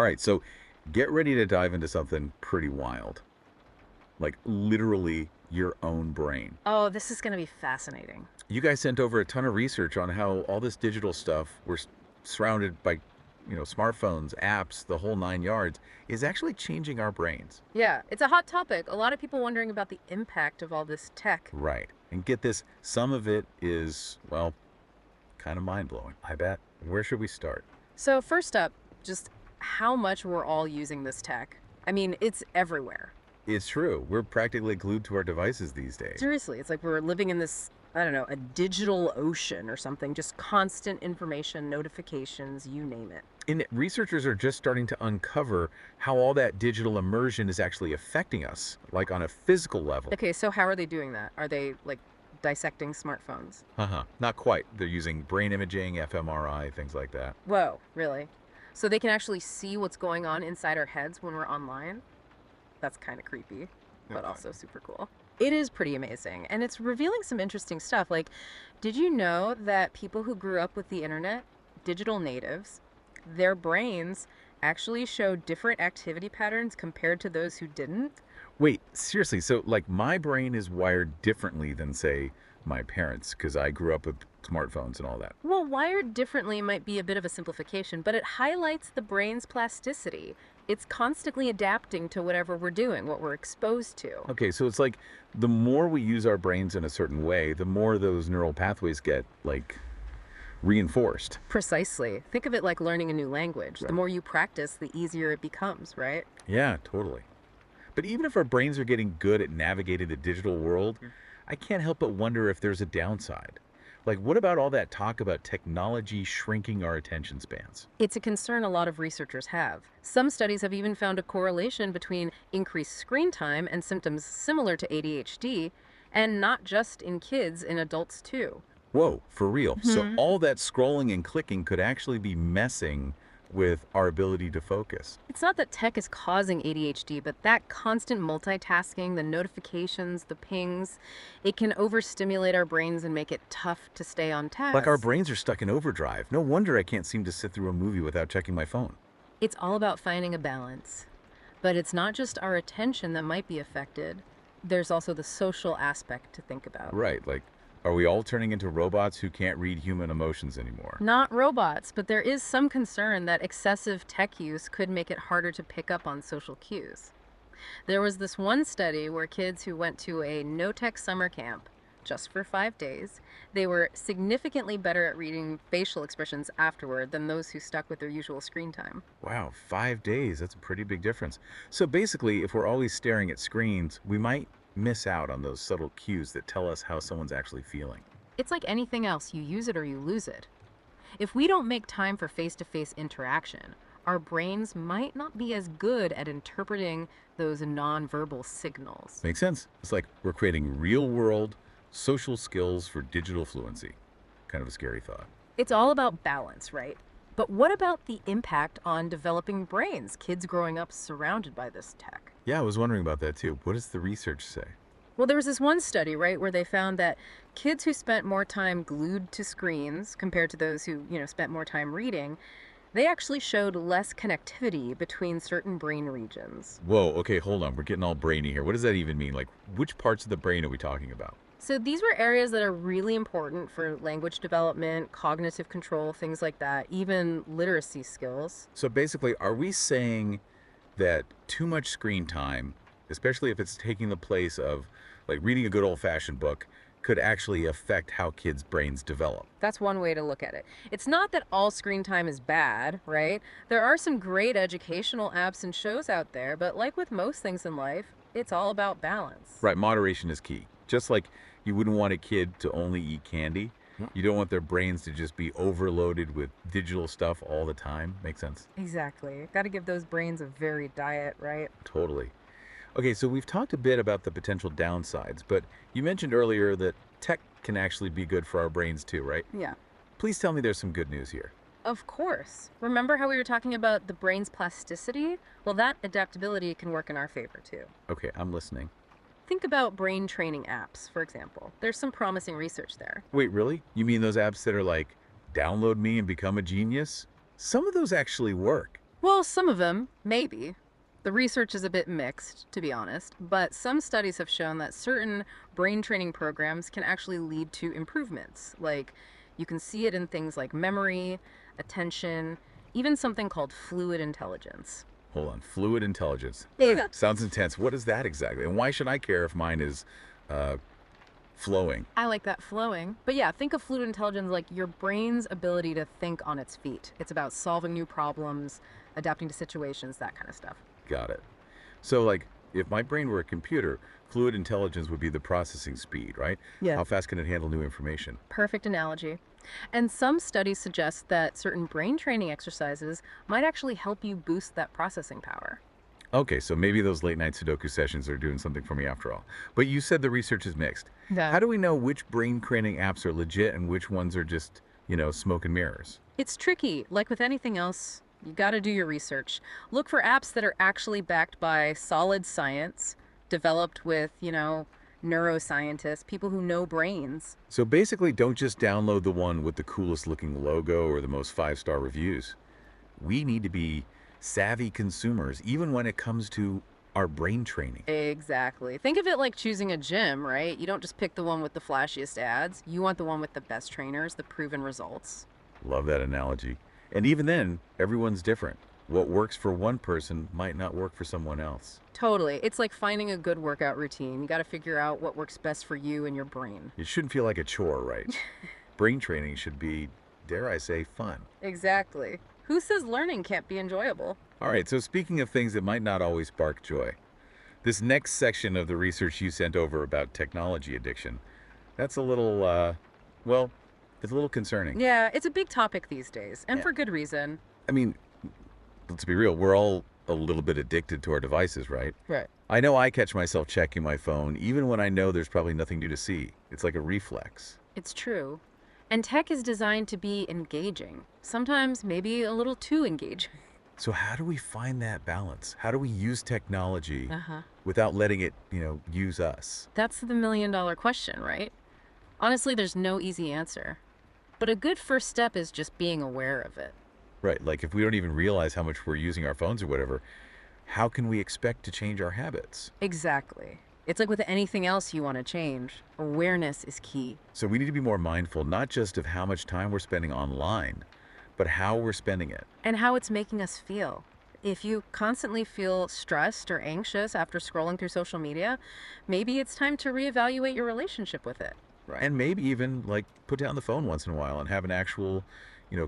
All right, so get ready to dive into something pretty wild. Like literally your own brain. Oh, this is going to be fascinating. You guys sent over a ton of research on how all this digital stuff we're surrounded by, smartphones, apps, the whole 9 yards is actually changing our brains. Yeah, it's a hot topic. A lot of people wondering about the impact of all this tech. Right. And get this, some of it is, well, kind of mind-blowing, I bet. Where should we start? So, first up, just how much we're all using this tech. I mean, it's everywhere. It's true. We're practically glued to our devices these days. Seriously, it's like we're living in this, I don't know, a digital ocean or something, just constant information, notifications, you name it. And researchers are just starting to uncover how all that digital immersion is actually affecting us, like on a physical level. Okay, so how are they doing that? Are they like dissecting smartphones? Not quite. They're using brain imaging, fMRI, things like that. Whoa, really? So they can actually see what's going on inside our heads when we're online? That's kind of creepy, but Okay. also super cool. It is pretty amazing, and it's revealing some interesting stuff. Like, did you know that people who grew up with the internet, digital natives, their brains actually show different activity patterns compared to those who didn't? Wait, seriously, so like my brain is wired differently than, say, my parents, because I grew up with smartphones and all that. Well, wired differently might be a bit of a simplification, but it highlights the brain's plasticity. It's constantly adapting to whatever we're doing, what we're exposed to. Okay, so it's like the more we use our brains in a certain way, the more those neural pathways get, like, reinforced. Precisely. Think of it like learning a new language. The Right. more you practice, the easier it becomes, right? Yeah, totally. But even if our brains are getting good at navigating the digital world, I can't help but wonder if there's a downside. Like, what about all that talk about technology shrinking our attention spans? It's a concern a lot of researchers have. Some studies have even found a correlation between increased screen time and symptoms similar to ADHD, and not just in kids, in adults too. Whoa, for real. So all that scrolling and clicking could actually be messing with our ability to focus. It's not that tech is causing ADHD, but that constant multitasking, the notifications, the pings, it can overstimulate our brains and make it tough to stay on Like our task. brains are stuck in overdrive. No wonder I can't seem to sit through a movie without checking my phone. It's all about finding a balance. But it's not just our attention that might be affected. There's also the social aspect to think about. Right, like, are we all turning into robots who can't read human emotions anymore? Not robots, but there is some concern that excessive tech use could make it harder to pick up on social cues. There was this one study where kids who went to a no-tech summer camp just for 5 days, they were significantly better at reading facial expressions afterward than those who stuck with their usual screen time. Wow, 5 days. That's a pretty big difference. So basically, if we're always staring at screens, we might miss out on those subtle cues that tell us how someone's actually feeling. It's like anything else, you use it or you lose it. If we don't make time for face-to-face interaction, our brains might not be as good at interpreting those nonverbal signals. Makes sense. It's like we're creating real world social skills for digital fluency. Kind of a scary thought. It's all about balance, right? But what about the impact on developing brains, kids growing up surrounded by this tech? Yeah, I was wondering about that too. What does the research say? Well, there was this one study, right, where they found that kids who spent more time glued to screens compared to those who, spent more time reading, they actually showed less connectivity between certain brain regions. Whoa, okay, hold on. We're getting all brainy here. What does that even mean? Like, which parts of the brain are we talking about? So these were areas that are really important for language development, cognitive control, things like that, even literacy skills. So basically, are we saying that too much screen time, especially if it's taking the place of like reading a good old-fashioned book, could actually affect how kids' brains develop? That's one way to look at it. It's not that all screen time is bad, right? There are some great educational apps and shows out there, but like with most things in life, it's all about balance. Right, moderation is key. Just like you wouldn't want a kid to only eat candy, you don't want their brains to just be overloaded with digital stuff all the time. Makes sense? Exactly. Got to give those brains a varied diet, right? Totally. Okay, so we've talked a bit about the potential downsides, but you mentioned earlier that tech can actually be good for our brains too, right? Yeah. Please tell me there's some good news here. Of course. Remember how we were talking about the brain's plasticity? Well, that adaptability can work in our favor too. Okay, I'm listening. Think about brain training apps, for example. There's some promising research there. Wait, really? You mean those apps that are like, download me and become a genius? Some of those actually work. Well, some of them, maybe. The research is a bit mixed, to be honest, but some studies have shown that certain brain training programs can actually lead to improvements. Like, you can see it in things like memory, attention, even something called fluid intelligence. Hold on, fluid intelligence. Yeah. Sounds intense. What is that exactly? And why should I care if mine is uh, flowing? I like that flowing. But yeah, think of fluid intelligence like your brain's ability to think on its feet. It's about solving new problems, adapting to situations, that kind of stuff. Got it. So, like, if my brain were a computer, fluid intelligence would be the processing speed, right? Yeah. How fast can it handle new information? Perfect analogy. And some studies suggest that certain brain training exercises might actually help you boost that processing power. Okay, so maybe those late night Sudoku sessions are doing something for me after all. But you said the research is mixed. Yeah. How do we know which brain training apps are legit and which ones are just, smoke and mirrors? It's tricky. Like with anything else, you got to do your research. Look for apps that are actually backed by solid science, developed with, neuroscientists, people who know brains. So basically, don't just download the one with the coolest looking logo or the most five-star reviews. We need to be savvy consumers, even when it comes to our brain training. Exactly. Think of it like choosing a gym, right? You don't just pick the one with the flashiest ads. You want the one with the best trainers, the proven results. Love that analogy. And even then, everyone's different. What works for one person might not work for someone else. Totally. It's like finding a good workout routine. You got to figure out what works best for you and your brain. It shouldn't feel like a chore, right? Brain training should be, dare I say, fun. Exactly. Who says learning can't be enjoyable? All right, so speaking of things that might not always spark joy, this next section of the research you sent over about technology addiction, that's a little, well, it's a little concerning. Yeah, it's a big topic these days, and Yeah. for good reason. I mean, let's be real, we're all a little bit addicted to our devices, right? Right. I know I catch myself checking my phone, even when I know there's probably nothing new to see. It's like a reflex. It's true. And tech is designed to be engaging, sometimes maybe a little too engaging. So how do we find that balance? How do we use technology Uh-huh. without letting it, use us? That's the million-dollar question, right? Honestly, there's no easy answer. But a good first step is just being aware of it. Right, like if we don't even realize how much we're using our phones or whatever, how can we expect to change our habits? Exactly. It's like with anything else you want to change, awareness is key. So we need to be more mindful, not just of how much time we're spending online, but how we're spending it. And how it's making us feel. If you constantly feel stressed or anxious after scrolling through social media, maybe it's time to reevaluate your relationship with it. Right. And maybe even like put down the phone once in a while and have an actual,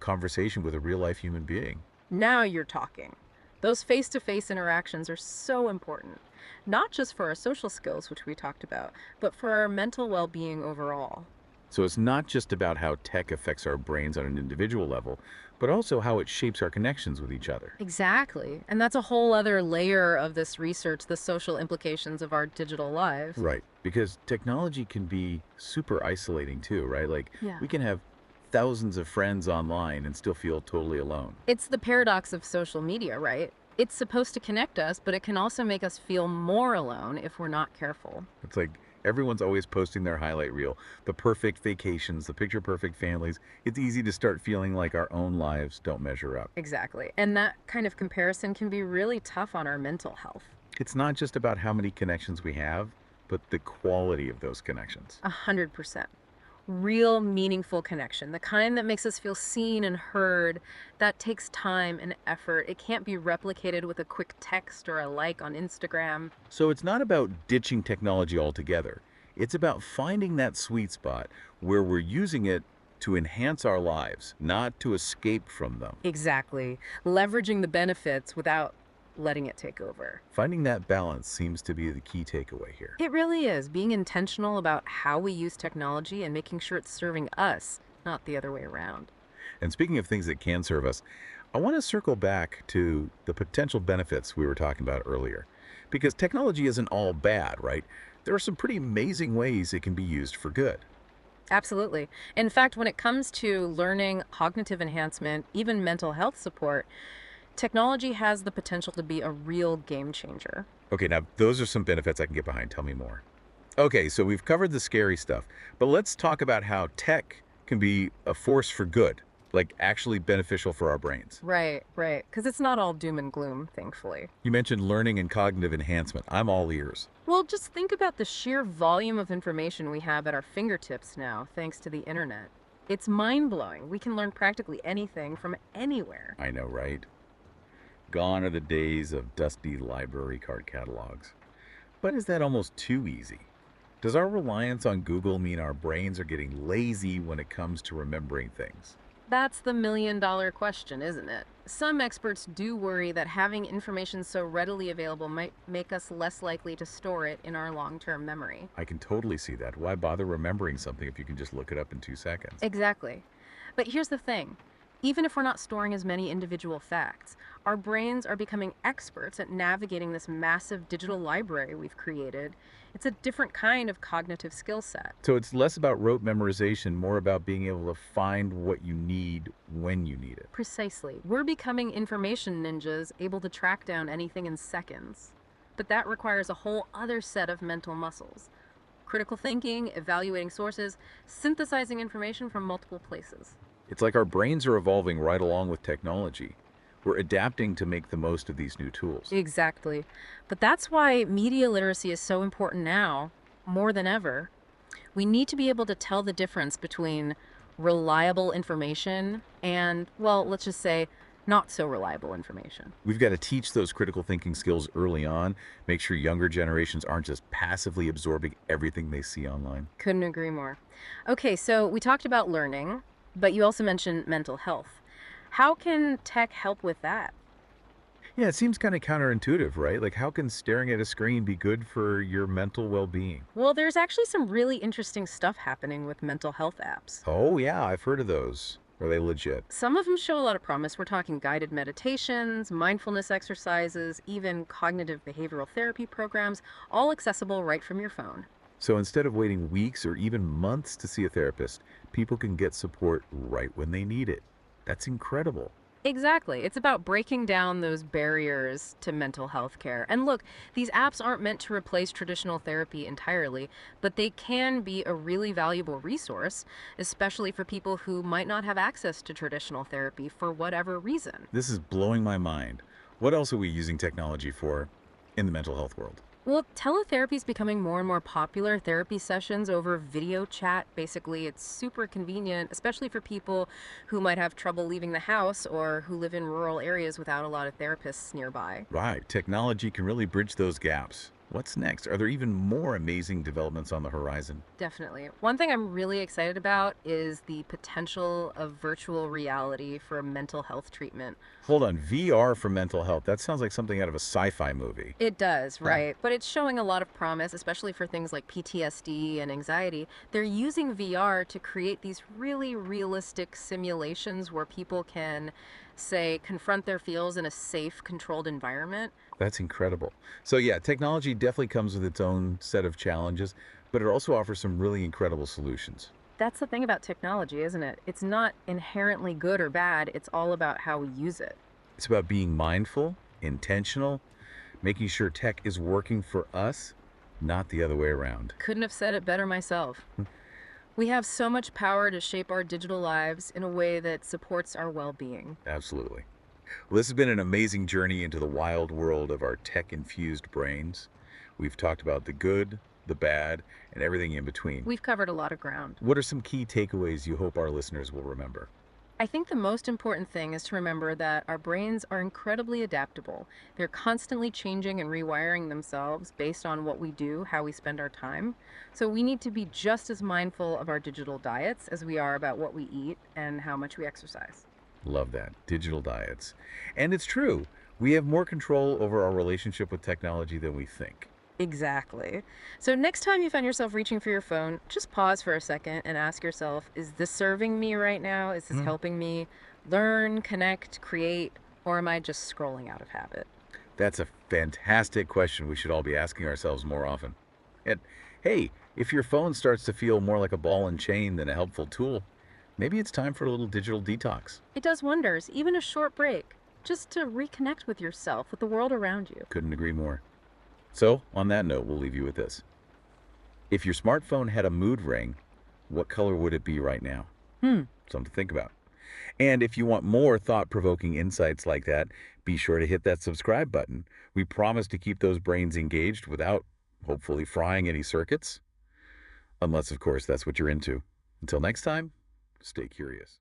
conversation with a real life human being. Now you're talking. Those face-to-face interactions are so important, not just for our social skills, which we talked about, but for our mental well-being overall. So it's not just about how tech affects our brains on an individual level, but also how it shapes our connections with each other. Exactly. And that's a whole other layer of this research, the social implications of our digital lives. Right. Because technology can be super isolating too, right? Like Yeah. we can have thousands of friends online and still feel totally alone. It's the paradox of social media, right? It's supposed to connect us, but it can also make us feel more alone if we're not careful. It's like everyone's always posting their highlight reel, the perfect vacations, the picture perfect families. It's easy to start feeling like our own lives don't measure up. Exactly. And that kind of comparison can be really tough on our mental health. It's not just about how many connections we have, but the quality of those connections. 100%. Real meaningful connection, the kind that makes us feel seen and heard, that takes time and effort. It can't be replicated with a quick text or a like on Instagram. So it's not about ditching technology altogether. It's about finding that sweet spot where we're using it to enhance our lives, not to escape from them. Exactly. Leveraging the benefits without letting it take over. Finding that balance seems to be the key takeaway here. It really is. Being intentional about how we use technology and making sure it's serving us, not the other way around. And speaking of things that can serve us, I want to circle back to the potential benefits we were talking about earlier. Because technology isn't all bad, right? There are some pretty amazing ways it can be used for good. Absolutely. In fact, when it comes to learning, cognitive enhancement, even mental health support, technology has the potential to be a real game changer. Okay, now those are some benefits I can get behind. Tell me more. Okay, so we've covered the scary stuff, but let's talk about how tech can be a force for good. like actually beneficial for our brains. Right, right. Because it's not all doom and gloom, thankfully. You mentioned learning and cognitive enhancement. I'm all ears. Well, just think about the sheer volume of information we have at our fingertips now, thanks to the internet. It's mind blowing. We can learn practically anything from anywhere. I know, right? Gone are the days of dusty library card catalogs. But is that almost too easy? Does our reliance on Google mean our brains are getting lazy when it comes to remembering things? That's the $1 million question, isn't it? Some experts do worry that having information so readily available might make us less likely to store it in our long term memory. I can totally see that. Why bother remembering something if you can just look it up in 2 seconds? Exactly. But here's the thing, even if we're not storing as many individual facts, our brains are becoming experts at navigating this massive digital library we've created. It's a different kind of cognitive skill set. So it's less about rote memorization, more about being able to find what you need when you need it. Precisely. We're becoming information ninjas, able to track down anything in seconds. But that requires a whole other set of mental muscles: critical thinking, evaluating sources, synthesizing information from multiple places. It's like our brains are evolving right along with technology. We're adapting to make the most of these new tools. Exactly. But that's why media literacy is so important now, more than ever. We need to be able to tell the difference between reliable information and, well, let's just say, not so reliable information. We've got to teach those critical thinking skills early on, make sure younger generations aren't just passively absorbing everything they see online. Couldn't agree more. Okay, so we talked about learning, but you also mentioned mental health. How can tech help with that? Yeah, it seems kind of counterintuitive, right? Like, how can staring at a screen be good for your mental well being? Well, there's actually some really interesting stuff happening with mental health apps. Oh, yeah, I've heard of those. Are they legit? Some of them show a lot of promise. We're talking guided meditations, mindfulness exercises, even cognitive behavioral therapy programs, all accessible right from your phone. So instead of waiting weeks or even months to see a therapist, people can get support right when they need it. That's incredible. Exactly. It's about breaking down those barriers to mental health care. And look, these apps aren't meant to replace traditional therapy entirely, but they can be a really valuable resource, especially for people who might not have access to traditional therapy for whatever reason. This is blowing my mind. What else are we using technology for in the mental health world? Well, teletherapy is becoming more and more popular. Therapy sessions over video chat. Basically, it's super convenient, especially for people who might have trouble leaving the house or who live in rural areas without a lot of therapists nearby. Right, technology can really bridge those gaps. What's next? Are there even more amazing developments on the horizon? Definitely. One thing I'm really excited about is the potential of virtual reality for mental health treatment. Hold on, VR for mental health. That sounds like something out of a sci-fi movie. It does, Huh. right? But it's showing a lot of promise, especially for things like PTSD and anxiety. They're using VR to create these really realistic simulations where people can, say, confront their feels in a safe, controlled environment. That's incredible. So yeah, technology definitely comes with its own set of challenges, but it also offers some really incredible solutions. That's the thing about technology, isn't it? It's not inherently good or bad, it's all about how we use it. It's about being mindful, intentional, making sure tech is working for us, not the other way around. Couldn't have said it better myself. We have so much power to shape our digital lives in a way that supports our well being. Absolutely. Well, this has been an amazing journey into the wild world of our tech-infused brains. We've talked about the good, the bad, and everything in between. We've covered a lot of ground. What are some key takeaways you hope our listeners will remember? I think the most important thing is to remember that our brains are incredibly adaptable. They're constantly changing and rewiring themselves based on what we do, how we spend our time. So we need to be just as mindful of our digital diets as we are about what we eat and how much we exercise. Love that. Digital diets. And it's true. We have more control over our relationship with technology than we think. Exactly. So next time you find yourself reaching for your phone, just pause for a second and ask yourself, is this serving me right now? Is this Mm. helping me learn, connect, create, or am I just scrolling out of habit? That's a fantastic question we should all be asking ourselves more often. And hey, if your phone starts to feel more like a ball and chain than a helpful tool, maybe it's time for a little digital detox. It does wonders, even a short break, just to reconnect with yourself, with the world around you. Couldn't agree more. So, on that note, we'll leave you with this. If your smartphone had a mood ring, what color would it be right now? Hmm. Something to think about. And if you want more thought-provoking insights like that, be sure to hit that subscribe button. We promise to keep those brains engaged without, hopefully, frying any circuits. Unless, of course, that's what you're into. Until next time, stay curious.